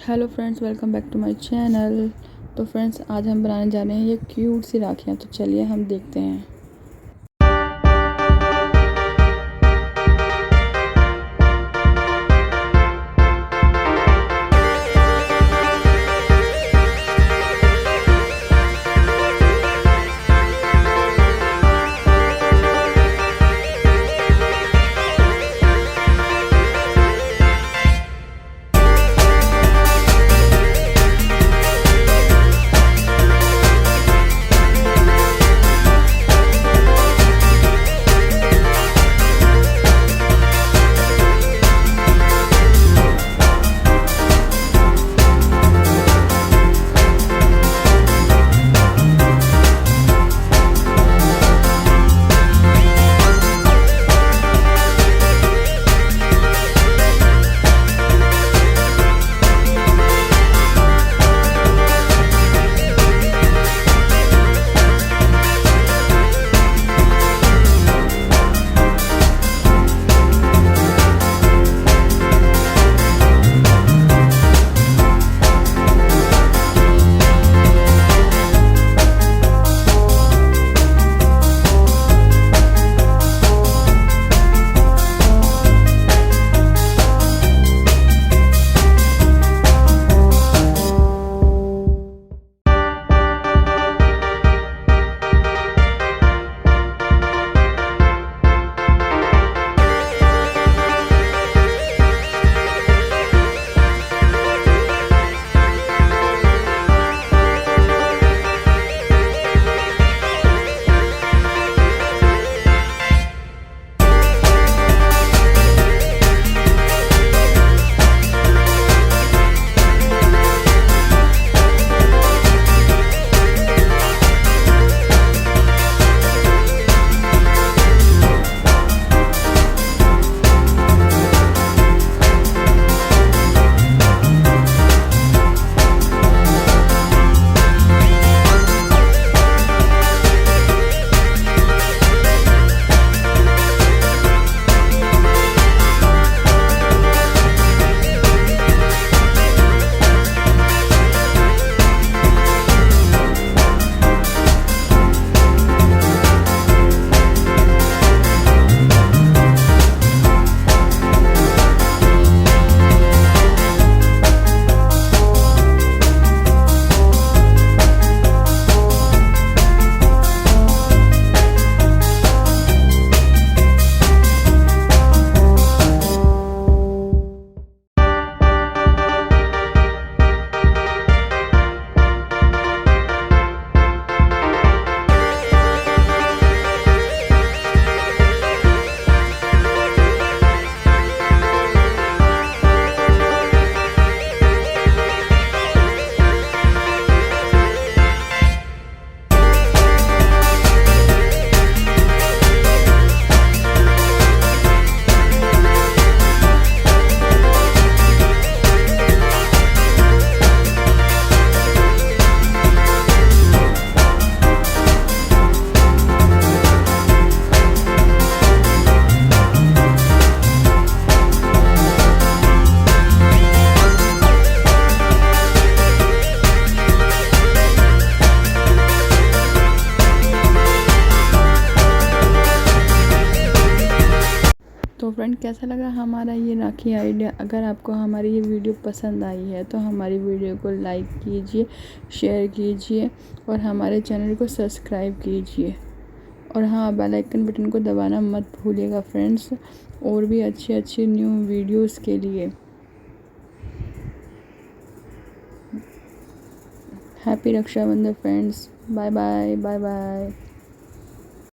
Hello friends, welcome back to my channel. तो friends, आज हम बनाने जा रहे हैं ये क्यूट सी राखियाँ। तो चलिए हम देखते हैं। तो फ्रेंड, कैसा लगा हमारा ये राखी आइडिया? अगर आपको हमारी ये वीडियो पसंद आई है तो हमारी वीडियो को लाइक कीजिए, शेयर कीजिए और हमारे चैनल को सब्सक्राइब कीजिए। और हाँ, बेल आइकन बटन को दबाना मत भूलिएगा फ्रेंड्स, और भी अच्छे अच्छे न्यू वीडियोस के लिए। Happy Rakshabandhan friends. Bye bye bye bye.